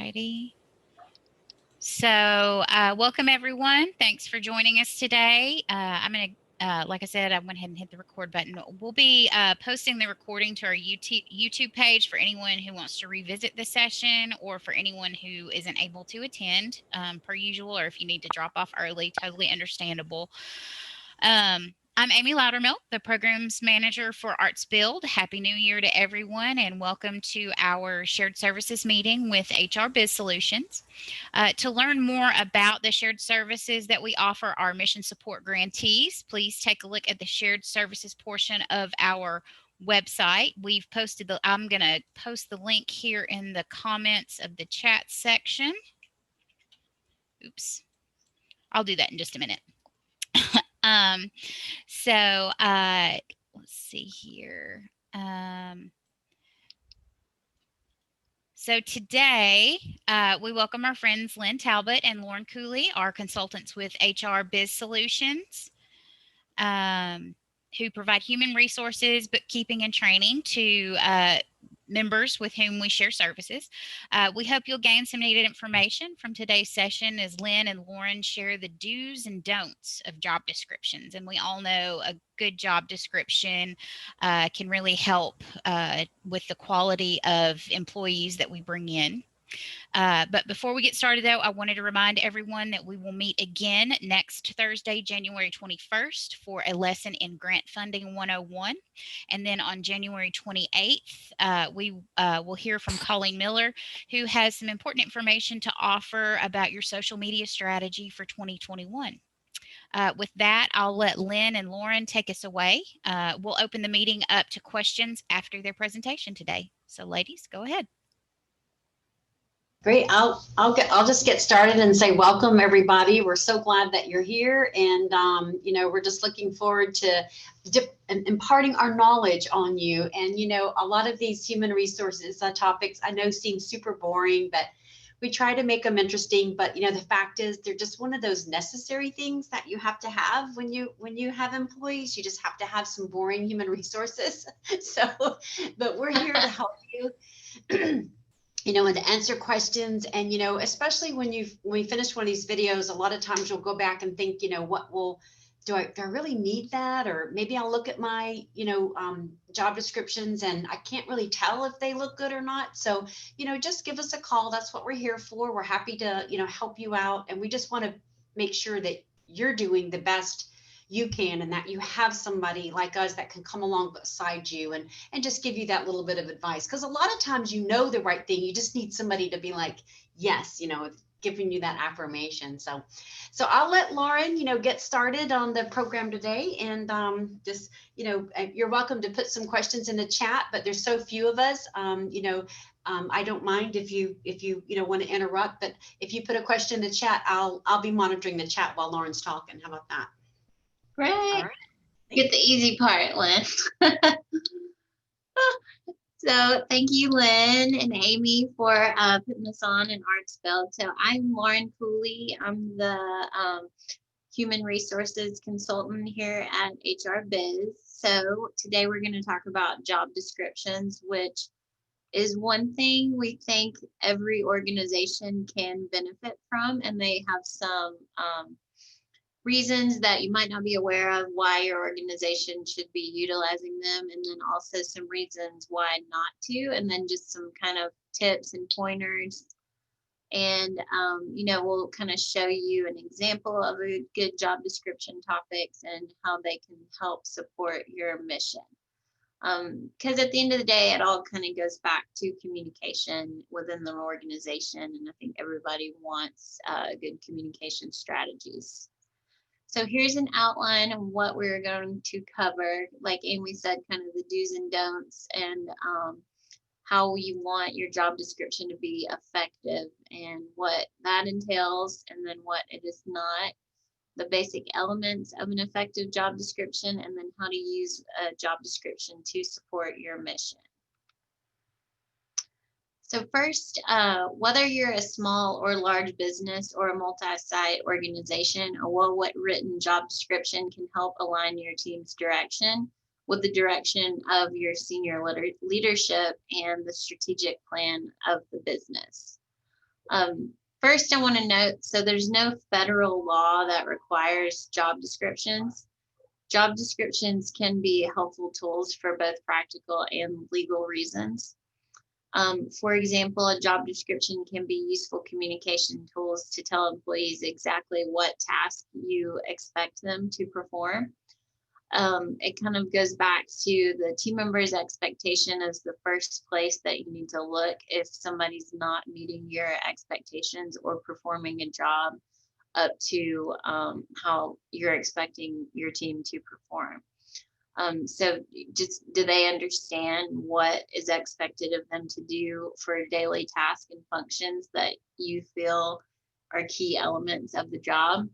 righty. So welcome everyone. Thanks for joining us today. I'm going to, like I said, I went ahead and hit the record button. We'll be posting the recording to our YouTube page for anyone who wants to revisit the session or for anyone who isn't able to attend per usual, or if you need to drop off early, totally understandable. I'm Amy Loudermilk, the Programs Manager for Arts Build. Happy New Year to everyone and welcome to our Shared Services meeting with HR Biz Solutions. To learn more about the shared services that we offer our mission support grantees, please take a look at the shared services portion of our website. I'm going to post the link here in the comments of the chat section. Oops. I'll do that in just a minute. Let's see here. So today, we welcome our friends Lynn Talbot and Lauren Cooley, our consultants with HR Biz Solutions, who provide human resources, bookkeeping, and training to members with whom we share services. We hope you'll gain some needed information from today's session as Lynn and Lauren share the do's and don'ts of job descriptions. And we all know a good job description can really help with the quality of employees that we bring in. But before we get started, though, I wanted to remind everyone that we will meet again next Thursday, January 21st, for a lesson in Grant Funding 101. And then on January 28th, we will hear from Colleen Miller, who has some important information to offer about your social media strategy for 2021. With that, I'll let Lynn and Lauren take us away. We'll open the meeting up to questions after their presentation today. So ladies, go ahead. Great. I'll just get started and say welcome everybody. We're so glad that you're here, and we're just looking forward to imparting our knowledge on you. And a lot of these human resources topics I know seem super boring, but we try to make them interesting. But the fact is, they're just one of those necessary things that you have to have when you have employees. You just have to have some boring human resources. But we're here to help you. And to answer questions. And, especially when we finish one of these videos, a lot of times you'll go back and think, do I really need that? Or maybe I'll look at my, job descriptions and I can't really tell if they look good or not. So, just give us a call. That's what we're here for. We're happy to, help you out. And we just want to make sure that you're doing the best you can, and that you have somebody like us that can come along beside you and just give you that little bit of advice. Because a lot of times the right thing, you just need somebody to be like, yes, giving you that affirmation. So I'll let Lauren, get started on the program today. And you're welcome to put some questions in the chat, but there's so few of us. I don't mind if you want to interrupt, but if you put a question in the chat, I'll be monitoring the chat while Lauren's talking. How about that? Great. All right. Get the easy part, Lynn. So thank you, Lynn and Amy, for putting us on in Arts Build. So I'm Lauren Cooley. I'm the Human Resources Consultant here at HR Biz. So today we're going to talk about job descriptions, which is one thing we think every organization can benefit from, and they have some reasons that you might not be aware of why your organization should be utilizing them, and then also some reasons why not to, and then just some kind of tips and pointers. And we'll kind of show you an example of a good job description topics and how they can help support your mission. Because at the end of the day, it all kind of goes back to communication within the organization, and I think everybody wants good communication strategies. So here's an outline of what we're going to cover. Like Amy said, kind of the do's and don'ts, and how you want your job description to be effective and what that entails, and then what it is not, the basic elements of an effective job description, and then how to use a job description to support your mission. So first, whether you're a small or large business or a multi-site organization, a well-written job description can help align your team's direction with the direction of your senior leadership and the strategic plan of the business. First, I want to note, so there's no federal law that requires job descriptions. Job descriptions can be helpful tools for both practical and legal reasons. For example, a job description can be useful communication tools to tell employees exactly what task you expect them to perform. It kind of goes back to the team member's expectation as the first place that you need to look if somebody's not meeting your expectations or performing a job up to how you're expecting your team to perform. So just do they understand what is expected of them to do for daily tasks and functions that you feel are key elements of the job?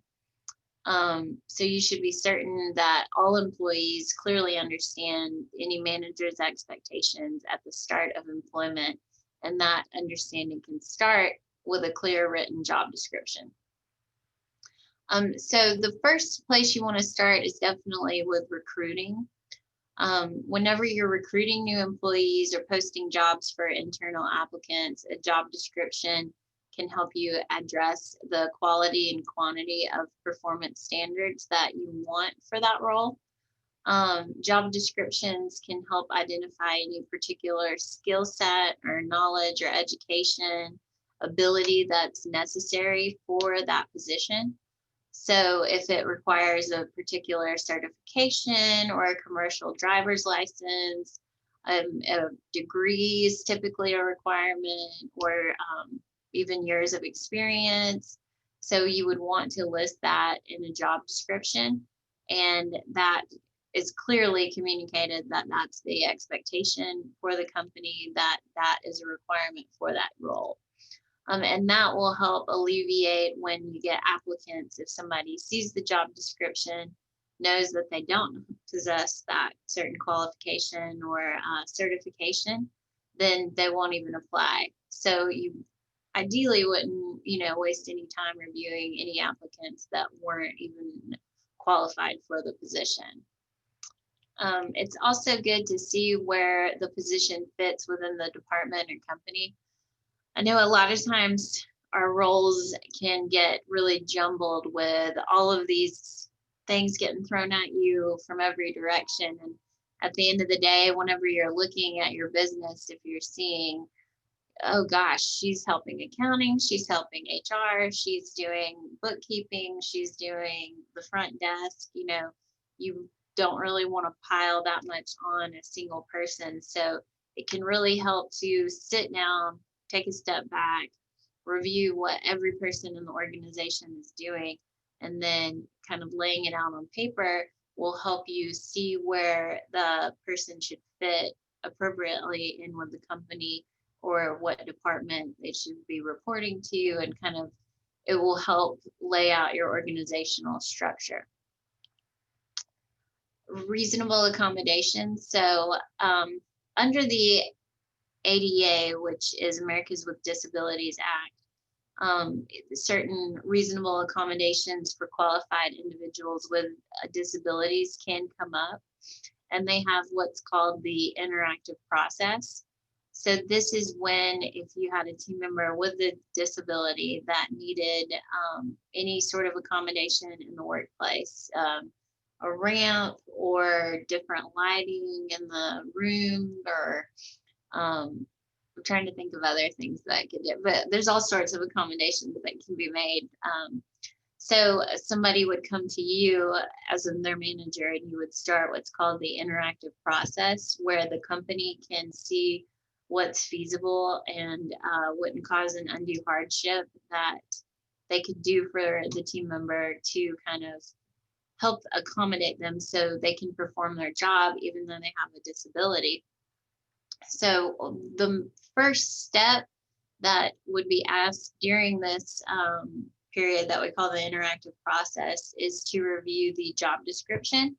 So you should be certain that all employees clearly understand any manager's expectations at the start of employment, and that understanding can start with a clear written job description. So the first place you want to start is definitely with recruiting. Whenever you're recruiting new employees or posting jobs for internal applicants, a job description can help you address the quality and quantity of performance standards that you want for that role. Job descriptions can help identify any particular skill set or knowledge or education ability that's necessary for that position. So if it requires a particular certification or a commercial driver's license, a degree is typically a requirement, or even years of experience. So you would want to list that in a job description, and that is clearly communicated that that's the expectation for the company, that that is a requirement for that role. And that will help alleviate when you get applicants. If somebody sees the job description, knows that they don't possess that certain qualification or certification, then they won't even apply. So you ideally wouldn't, waste any time reviewing any applicants that weren't even qualified for the position. It's also good to see where the position fits within the department or company. I know a lot of times our roles can get really jumbled with all of these things getting thrown at you from every direction. And at the end of the day, whenever you're looking at your business, if you're seeing, oh gosh, she's helping accounting, she's helping HR, she's doing bookkeeping, she's doing the front desk, you don't really want to pile that much on a single person. So it can really help to sit down, take a step back, review what every person in the organization is doing, and then kind of laying it out on paper will help you see where the person should fit appropriately in with the company, or what department they should be reporting to, and kind of it will help lay out your organizational structure. Reasonable accommodations. So under the ADA, which is Americans with Disabilities Act, certain reasonable accommodations for qualified individuals with disabilities can come up, and they have what's called the interactive process. So this is when, if you had a team member with a disability that needed any sort of accommodation in the workplace, a ramp or different lighting in the room, or I'm trying to think of other things that I could do, but there's all sorts of accommodations that can be made. So somebody would come to you as their manager, and you would start what's called the interactive process, where the company can see what's feasible and wouldn't cause an undue hardship that they could do for the team member to kind of help accommodate them so they can perform their job even though they have a disability. So the first step that would be asked during this period that we call the interactive process is to review the job description.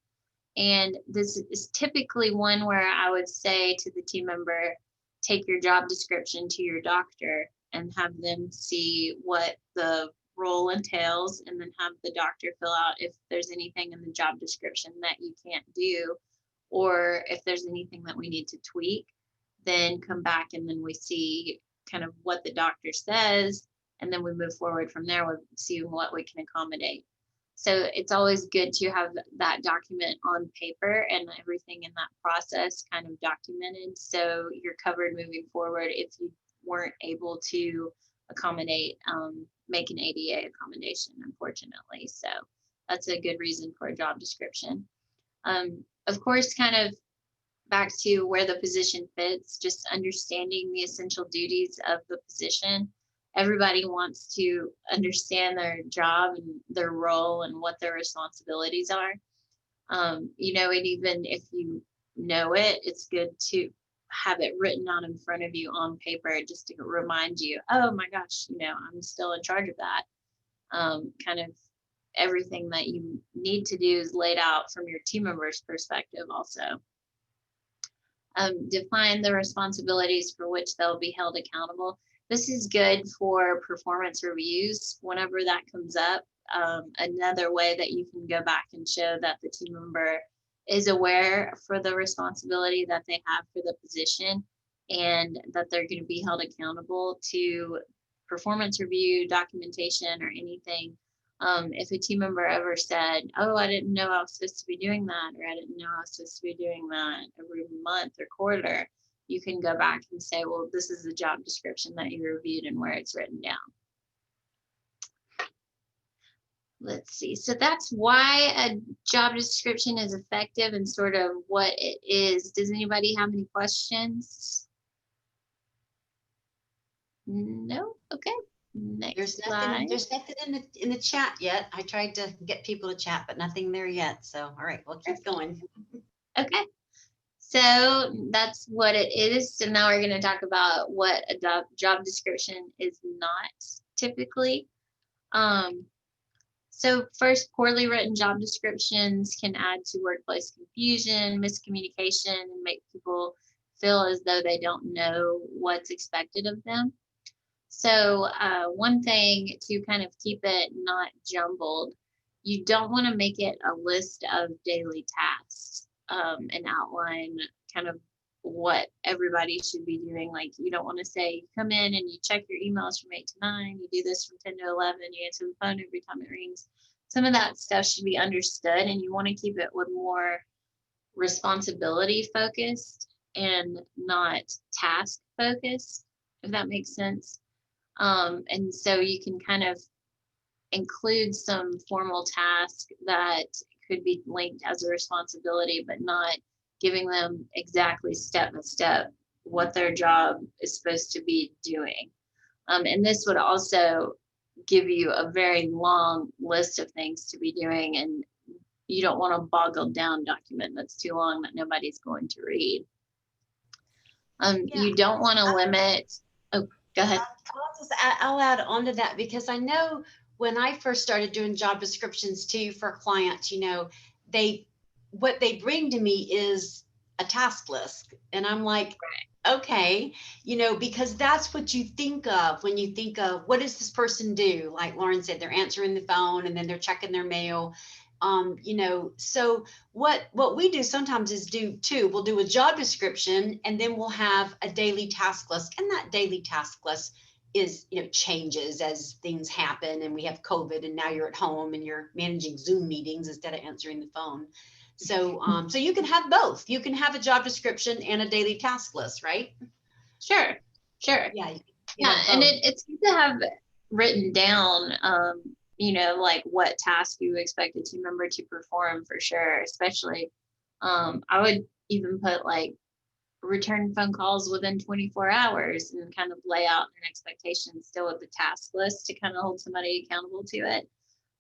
And this is typically one where I would say to the team member, take your job description to your doctor and have them see what the role entails, and then have the doctor fill out if there's anything in the job description that you can't do, or if there's anything that we need to tweak, then come back and then we see kind of what the doctor says, and then we move forward from there with seeing what we can accommodate. So it's always good to have that document on paper and everything in that process kind of documented, so you're covered moving forward if you weren't able to accommodate, make an ADA accommodation, unfortunately. So that's a good reason for a job description. Of course, kind of back to where the position fits, just understanding the essential duties of the position. Everybody wants to understand their job and their role and what their responsibilities are. And even if you know it, it's good to have it written out in front of you on paper just to remind you, oh my gosh, I'm still in charge of that. Kind of everything that you need to do is laid out from your team members' perspective also. Define the responsibilities for which they'll be held accountable. This is good for performance reviews whenever that comes up. Another way that you can go back and show that the team member is aware for the responsibility that they have for the position, and that they're going to be held accountable to performance review, documentation, or anything. If a team member ever said, oh, I didn't know I was supposed to be doing that, or I didn't know I was supposed to be doing that every month or quarter, you can go back and say, well, this is the job description that you reviewed and where it's written down. Let's see. So that's why a job description is effective and sort of what it is. Does anybody have any questions? No? Okay. Next slide. There's nothing in the chat yet. I tried to get people to chat, but nothing there yet. So, all right, we'll keep going. Okay. So that's what it is. So now we're going to talk about what a job description is not typically. So first, poorly written job descriptions can add to workplace confusion, miscommunication, and make people feel as though they don't know what's expected of them. So one thing to kind of keep it not jumbled, you don't want to make it a list of daily tasks and outline kind of what everybody should be doing. Like, you don't want to say you come in and you check your emails from 8 to 9, you do this from 10 to 11, you answer the phone every time it rings. Some of that stuff should be understood, and you want to keep it with more responsibility focused and not task focused, if that makes sense. And so you can kind of include some formal task that could be linked as a responsibility, but not giving them exactly step by step what their job is supposed to be doing. And this would also give you a very long list of things to be doing, and you don't want a boggled down document that's too long that nobody's going to read. You don't want to limit. Oh, go ahead. I'll add on to that, because I know when I first started doing job descriptions too for clients, what they bring to me is a task list. And I'm like, okay, because that's what you think of when you think of what does this person do? Like Lauren said, they're answering the phone and then they're checking their mail. So what we do sometimes is we'll do a job description, and then we'll have a daily task list. And that daily task list is, changes as things happen, and we have COVID, and now you're at home and you're managing Zoom meetings instead of answering the phone. So, so you can have both. You can have a job description and a daily task list, right? Sure. Yeah. And it's good to have written down, like what task you expect a team member to perform, for sure. Especially, I would even put like return phone calls within 24 hours and kind of lay out an expectation still with the task list to kind of hold somebody accountable to it.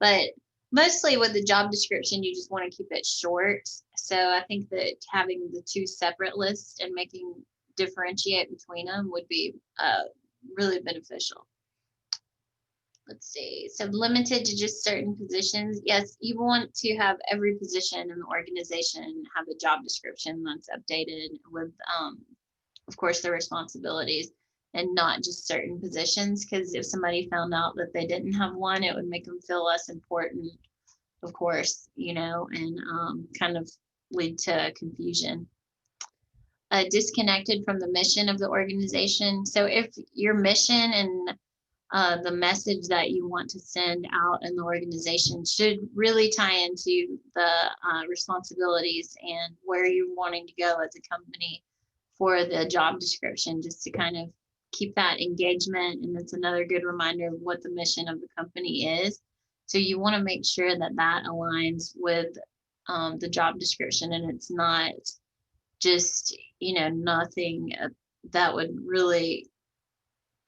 But mostly with the job description, you just want to keep it short. So I think that having the two separate lists and differentiate between them would be really beneficial. Let's see. So limited to just certain positions. Yes, you want to have every position in the organization have a job description that's updated with, of course, their responsibilities, and not just certain positions. Because if somebody found out that they didn't have one, it would make them feel less important, of course, and kind of lead to confusion. Disconnected from the mission of the organization. So if your mission and the message that you want to send out in the organization should really tie into the responsibilities and where you're wanting to go as a company for the job description, just to kind of keep that engagement. And it's another good reminder of what the mission of the company is. So you want to make sure that that aligns with the job description, and it's not just, nothing that would really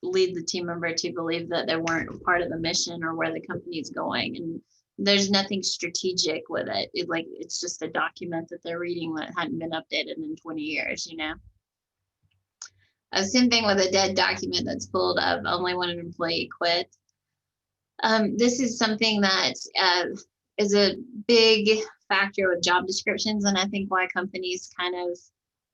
lead the team member to believe that they weren't part of the mission or where the company's going. And there's nothing strategic with it. It's just a document that they're reading that hadn't been updated in 20 years, Same thing with a dead document that's pulled up only when an employee quits. This is something that is a big factor with job descriptions, and I think why companies kind of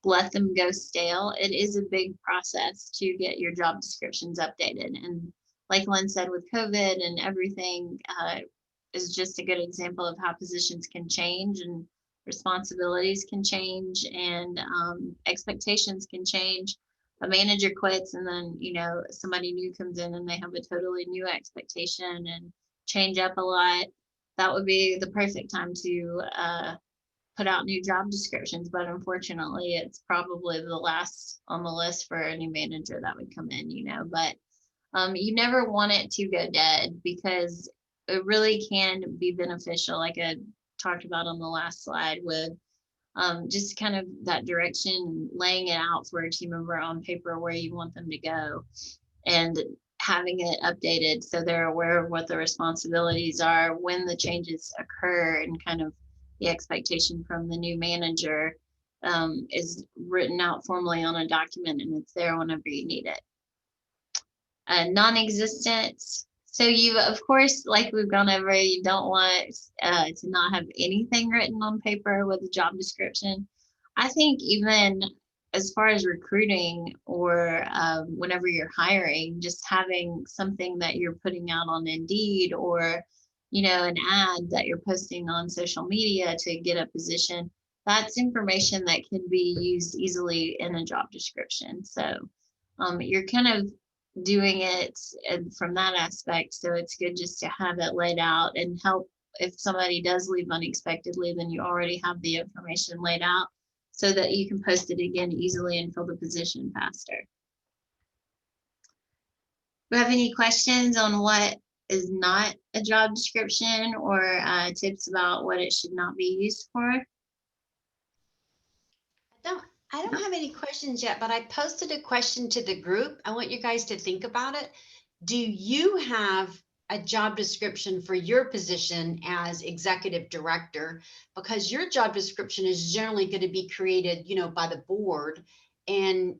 let them go stale. It is a big process to get your job descriptions updated. And like Lynn said, with COVID and everything, is just a good example of how positions can change and responsibilities can change, and expectations can change. A manager quits, and then somebody new comes in and they have a totally new expectation and change up a lot. That would be the perfect time to put out new job descriptions, but unfortunately it's probably the last on the list for any manager that would come in, but you never want it to go dead, because it really can be beneficial, like I talked about on the last slide, with just kind of that direction, laying it out for a team member on paper where you want them to go, and having it updated so they're aware of what the responsibilities are when the changes occur, and kind of the expectation from the new manager is written out formally on a document, and it's there whenever you need it. Non-existent. So you, of course, like we've gone over, you don't want to not have anything written on paper with a job description. I think even as far as recruiting or whenever you're hiring, just having something that you're putting out on Indeed, or an ad that you're posting on social media to get a position, that's information that can be used easily in a job description. So you're kind of doing it from that aspect. So it's good just to have it laid out, and help if somebody does leave unexpectedly, then you already have the information laid out so that you can post it again easily and fill the position faster. Do you have any questions on what is not a job description, or tips about what it should not be used for? I don't have any questions yet, but I posted a question to the group. I want you guys to think about it. Do you have a job description for your position as executive director? Because your job description is generally going to be created, by the board, and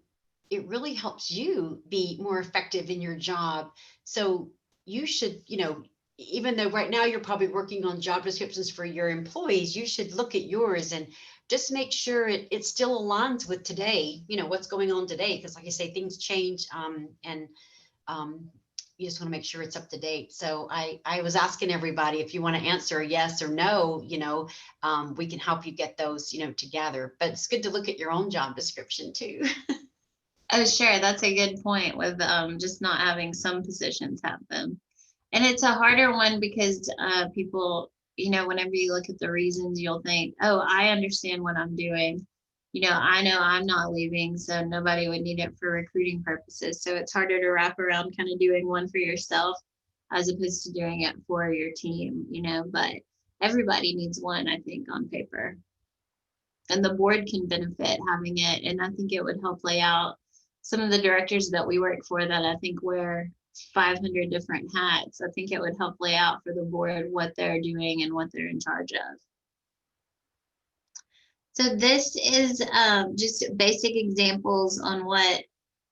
it really helps you be more effective in your job. So you should, even though right now you're probably working on job descriptions for your employees, you should look at yours and just make sure it still aligns with today, what's going on today. Because like I say, things change, and you just want to make sure it's up to date. So I was asking everybody, if you want to answer yes or no, we can help you get those, together. But it's good to look at your own job description too. Oh, sure. That's a good point with just not having some positions have them. And it's a harder one because people, whenever you look at the reasons, you'll think, oh, I understand what I'm doing. I know I'm not leaving, so nobody would need it for recruiting purposes. So it's harder to wrap around kind of doing one for yourself as opposed to doing it for your team, but everybody needs one, I think, on paper. And the board can benefit having it. And I think it would help lay out some of the directors that we work for that I think wear 500 different hats. I think it would help lay out for the board what they're doing and what they're in charge of. So this is just basic examples on what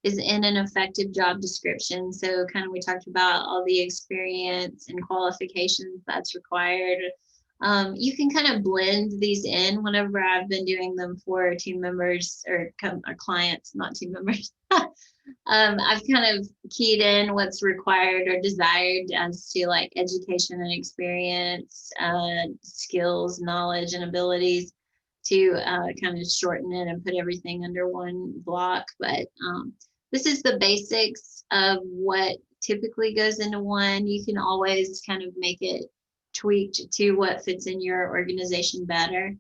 is in an effective job description. So kind of we talked about all the experience and qualifications that's required. You can kind of blend these in whenever I've been doing them for team members or clients, not team members. I've kind of keyed in what's required or desired as to like education and experience, skills, knowledge, and abilities to kind of shorten it and put everything under one block. But this is the basics of what typically goes into one. You can always kind of make it tweaked to what fits in your organization better.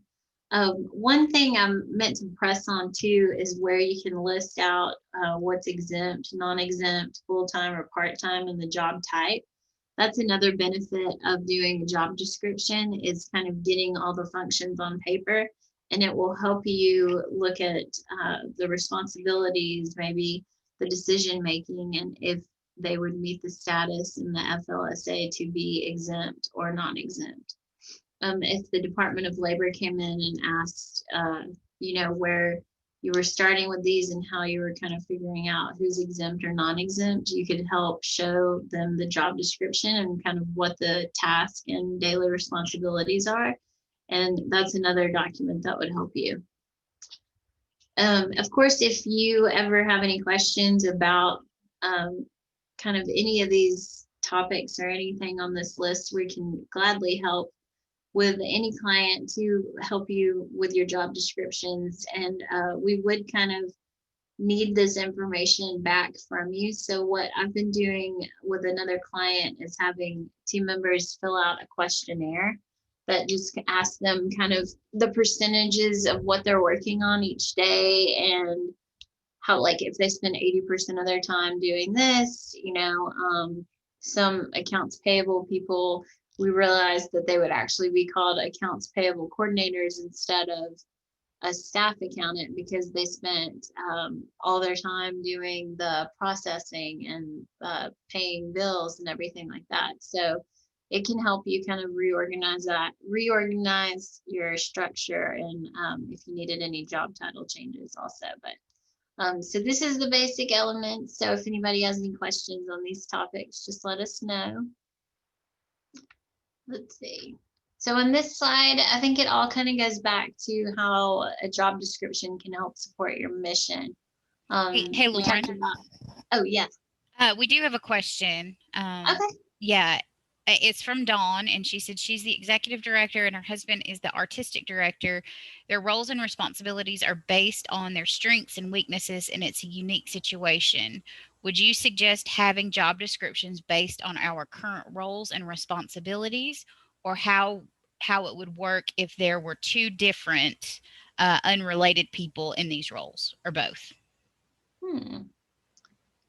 One thing I'm meant to press on too is where you can list out what's exempt, non-exempt, full-time or part-time, and the job type. That's another benefit of doing a job description, is kind of getting all the functions on paper, and it will help you look at the responsibilities, maybe the decision making, and if they would meet the status in the FLSA to be exempt or non-exempt. If the Department of Labor came in and asked, where you were starting with these and how you were kind of figuring out who's exempt or non-exempt, you could help show them the job description and kind of what the task and daily responsibilities are. And that's another document that would help you. Of course, if you ever have any questions about kind of any of these topics or anything on this list, we can gladly help with any client to help you with your job descriptions. And we would kind of need this information back from you. So what I've been doing with another client is having team members fill out a questionnaire that just asks them kind of the percentages of what they're working on each day, and how, like, if they spend 80% of their time doing this, some accounts payable people, we realized that they would actually be called accounts payable coordinators instead of a staff accountant, because they spent all their time doing the processing and paying bills and everything like that. So it can help you kind of reorganize your structure, and if you needed any job title changes also. But so this is the basic elements. So if anybody has any questions on these topics, just let us know. Let's see. So on this slide, I think it all kind of goes back to how a job description can help support your mission. Hey, We Lauren. talked about, oh, yes. We do have a question. Okay. Yeah, it's from Dawn, and she said she's the executive director and her husband is the artistic director. Their roles and responsibilities are based on their strengths and weaknesses, and it's a unique situation. Would you suggest having job descriptions based on our current roles and responsibilities, or how it would work if there were two different, unrelated people in these roles, or both?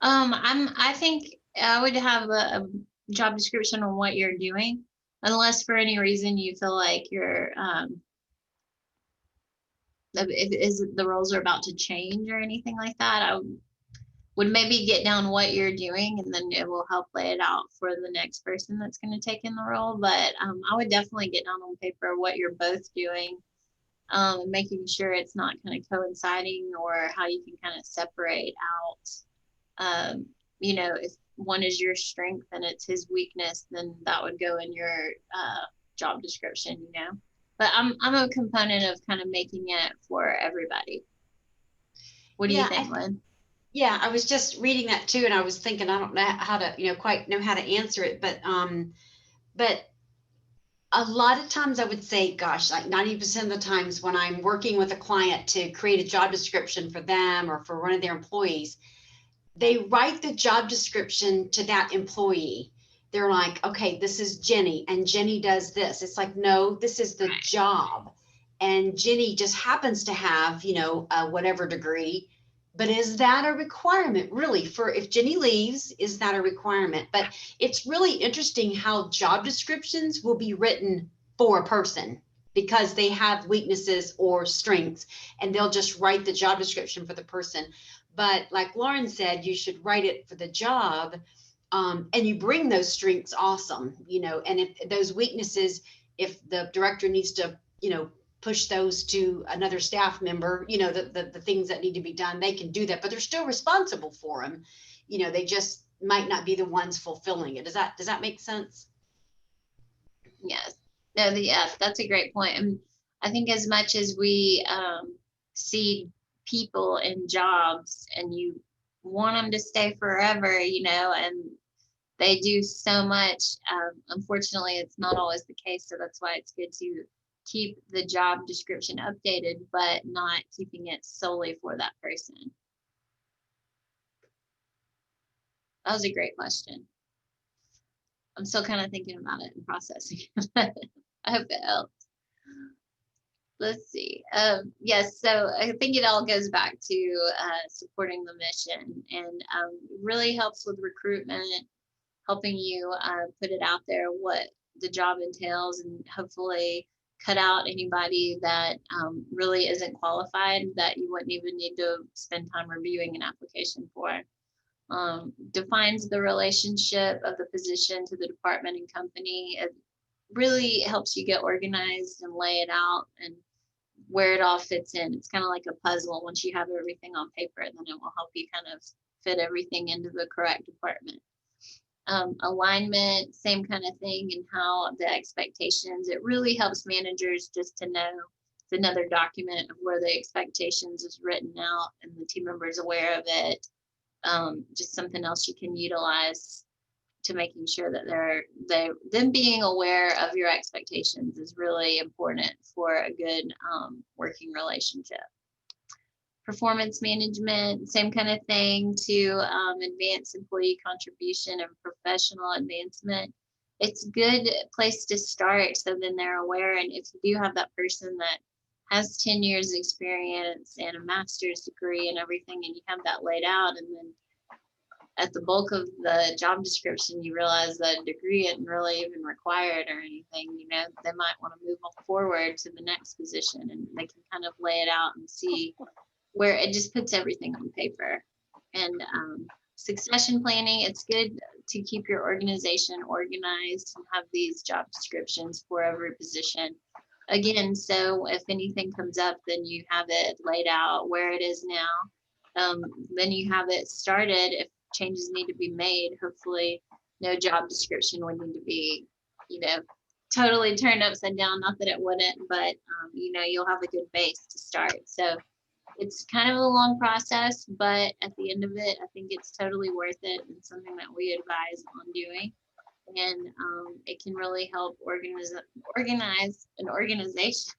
I think I would have a job description on what you're doing, unless for any reason you feel like you're if the roles are about to change or anything like that. I would maybe get down what you're doing, and then it will help lay it out for the next person that's going to take in the role. But I would definitely get down on paper what you're both doing, making sure it's not kind of coinciding, or how you can kind of separate out, if one is your strength and it's his weakness, then that would go in your job description, But I'm a component of kind of making it for everybody. What do you think, Lynn? Yeah, I was just reading that too, and I was thinking, I don't know how to, quite know how to answer it, but a lot of times I would say, gosh, like 90% of the times when I'm working with a client to create a job description for them or for one of their employees, they write the job description to that employee. They're like, okay, this is Jenny, and Jenny does this. It's like, no, this is the job. And Jenny just happens to have, whatever degree. But is that a requirement really for if Jenny leaves? Is that a requirement? But it's really interesting how job descriptions will be written for a person because they have weaknesses or strengths, and they'll just write the job description for the person. But like Lauren said, you should write it for the job, and you bring those strengths, awesome, and if those weaknesses, if the director needs to, push those to another staff member, the things that need to be done, they can do that, but they're still responsible for them. They just might not be the ones fulfilling it. Does that make sense? Yes. No, yes, that's a great point. And I think as much as we see people in jobs and you want them to stay forever, and they do so much, unfortunately, it's not always the case. So that's why it's good to keep the job description updated, but not keeping it solely for that person. That was a great question. I'm still kind of thinking about it and processing it. I hope it helps. Let's see. Yes, so I think it all goes back to supporting the mission, and really helps with recruitment, helping you put it out there what the job entails, and hopefully cut out anybody that really isn't qualified that you wouldn't even need to spend time reviewing an application for. Defines the relationship of the position to the department and company. It really helps you get organized and lay it out and where it all fits in. It's kind of like a puzzle. Once you have everything on paper, then it will help you kind of fit everything into the correct department. Alignment, same kind of thing, and how the expectations, it really helps managers just to know. It's another document of where the expectations is written out and the team member is aware of it. Just something else you can utilize to making sure that them being aware of your expectations is really important for a good working relationship. Performance management, same kind of thing, to advance employee contribution and professional advancement. It's a good place to start, so then they're aware. And if you do have that person that has 10 years experience and a master's degree and everything, and you have that laid out, and then at the bulk of the job description, you realize that a degree isn't really even required or anything, they might want to move forward to the next position, and they can kind of lay it out and see where it just puts everything on paper. And succession planning, it's good to keep your organization organized and have these job descriptions for every position. Again, so if anything comes up, then you have it laid out where it is now. Then you have it started. If changes need to be made, hopefully no job description would need to be, totally turned upside down. Not that it wouldn't, but you'll have a good base to start. So it's kind of a long process, but at the end of it, I think it's totally worth it and something that we advise on doing. And it can really help organize an organization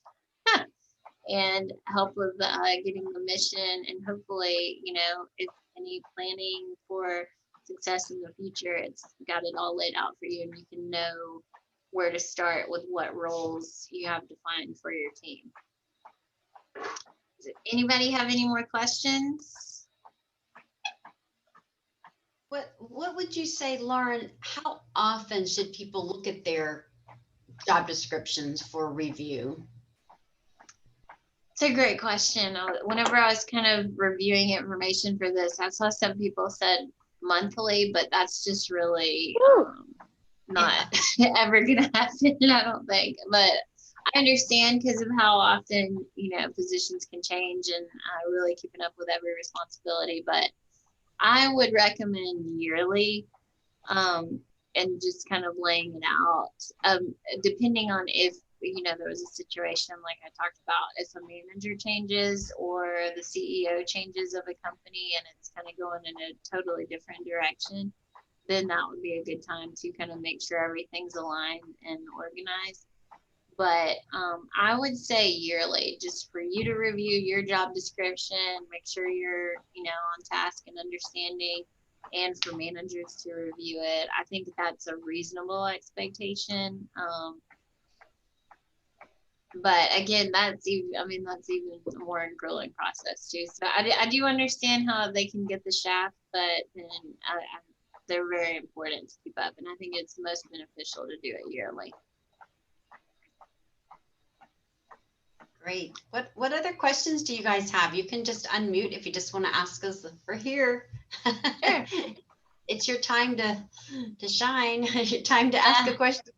and help with getting the mission, and hopefully, if any planning for success in the future, it's got it all laid out for you, and you can know where to start with what roles you have defined for your team. Does anybody have any more questions? What would you say, Lauren? How often should people look at their job descriptions for review? It's a great question. Whenever I was kind of reviewing information for this, I saw some people said monthly, but that's just really not ever going to happen, I don't think. But I understand because of how often, positions can change, and really keeping up with every responsibility. But I would recommend yearly, and just kind of laying it out, depending on if, there was a situation like I talked about, if a manager changes or the CEO changes of a company and it's kind of going in a totally different direction, then that would be a good time to kind of make sure everything's aligned and organized. But I would say yearly, just for you to review your job description, make sure you're, on task and understanding, and for managers to review it. I think that's a reasonable expectation. But again, that's even a more grueling process too. So I do understand how they can get the shaft, but then they're very important to keep up, and I think it's most beneficial to do it yearly. Great. What other questions do you guys have? You can just unmute if you just want to ask us. We're here. Sure. It's your time to shine. Your time to ask a question.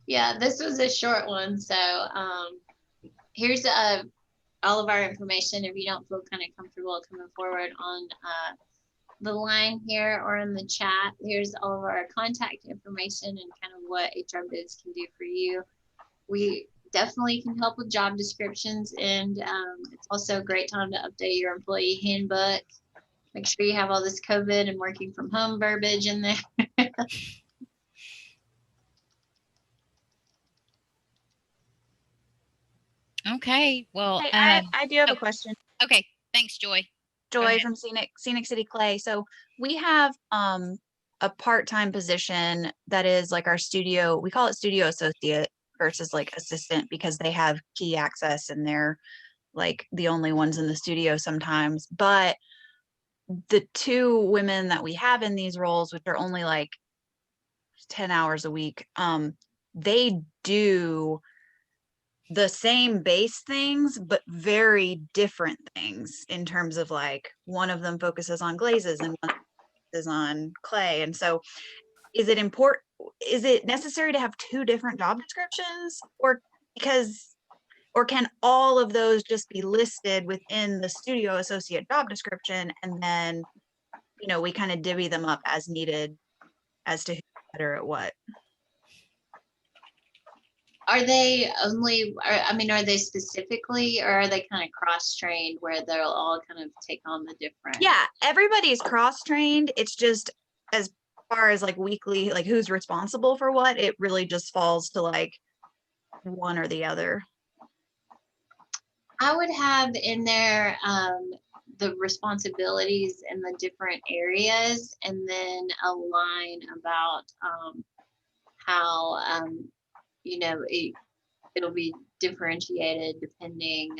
Yeah, this was a short one. So here's all of our information. If you don't feel kind of comfortable coming forward on the line here or in the chat, here's all of our contact information and kind of what HR Biz can do for you. We definitely can help with job descriptions, and it's also a great time to update your employee handbook. Make sure you have all this COVID and working from home verbiage in there. Okay, well, Hey, I do have a question. okay, thanks, Joy. Joy from Scenic City Clay. So We have a part-time position that is like our studio, we call it studio associate versus like assistant, because they have key access and they're like the only ones in the studio sometimes. But the two women that we have in these roles, which are only like 10 hours a week, they do the same base things, but very different things in terms of like one of them focuses on glazes and one is on clay. And so is it necessary to have two different job descriptions, or can all of those just be listed within the studio associate job description, and then we kind of divvy them up as needed as to who's better at what? Are they are they specifically, or are they kind of cross-trained where they'll all kind of take on the different? Yeah, everybody's cross-trained. It's just as far as like weekly, like who's responsible for what, it really just falls to like one or the other. I would have in there the responsibilities in the different areas, and then a line about how it'll be differentiated depending.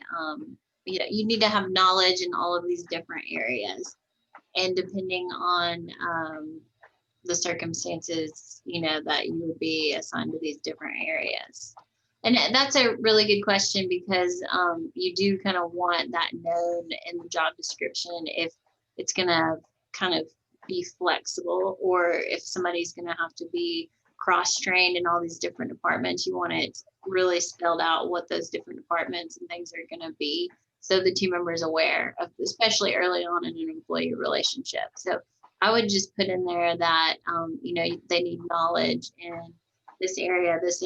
You need to have knowledge in all of these different areas, and depending on the circumstances, that you would be assigned to these different areas. And that's a really good question, because you do kind of want that known in the job description if it's going to kind of be flexible, or if somebody's going to have to be cross-trained in all these different departments. You want it really spelled out what those different departments and things are going to be, so the team member is aware of, especially early on in an employee relationship. So I would just put in there that they need knowledge in this area, and this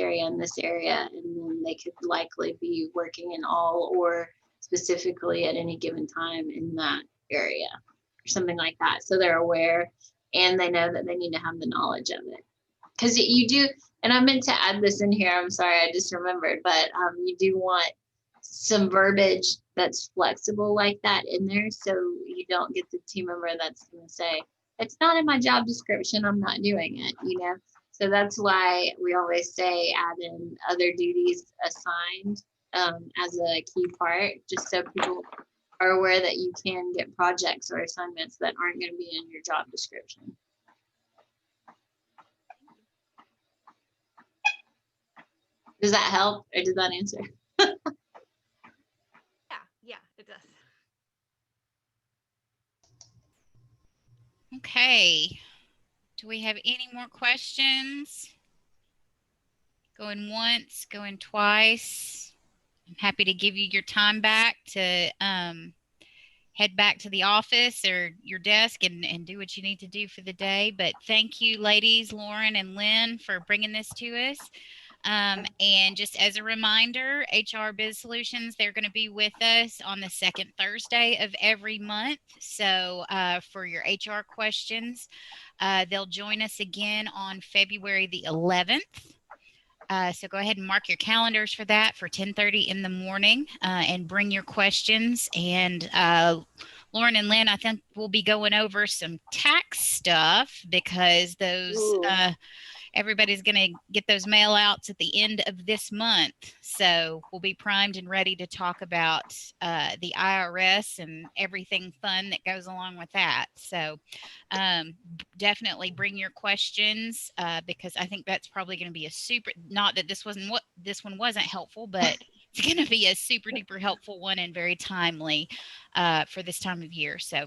area, and then they could likely be working in all, or specifically at any given time in that area, or something like that. So they're aware and they know that they need to have the knowledge of it. Because you do, and I meant to add this in here, I'm sorry, I just remembered, but you do want some verbiage that's flexible like that in there, so you don't get the team member that's going to say, it's not in my job description, I'm not doing it, So that's why we always say add in other duties assigned as a key part, just so people are aware that you can get projects or assignments that aren't going to be in your job description. Does that help, or did that answer? Yeah, it does. Okay. Do we have any more questions? Going once, going twice. I'm happy to give you your time back to head back to the office or your desk and do what you need to do for the day. But thank you, ladies, Lauren and Lynn, for bringing this to us. And just as a reminder, HR Biz Solutions, they're going to be with us on the second Thursday of every month. So for your HR questions, they'll join us again on February the 11th. So go ahead and mark your calendars for that for 10:30 in the morning, and bring your questions. And Lauren and Lynn, I think we'll be going over some tax stuff, because those everybody's going to get those mail outs at the end of this month. So we'll be primed and ready to talk about the IRS and everything fun that goes along with that. So definitely bring your questions, because I think that's probably going to be a super, not that this one wasn't helpful, but it's going to be a super duper helpful one and very timely for this time of year. So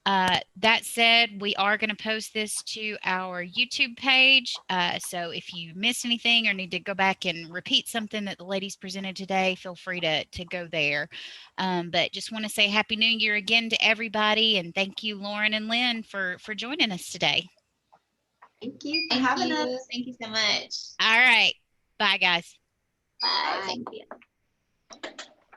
that said, we are going to post this to our YouTube page. So if you missed anything or need to go back and repeat something that the ladies presented today, feel free to go there. But just want to say Happy New Year again to everybody. And thank you, Lauren and Lynn, for joining us today. Thank you for having us. Thank you so much. All right. Bye, guys. Bye. Thank you.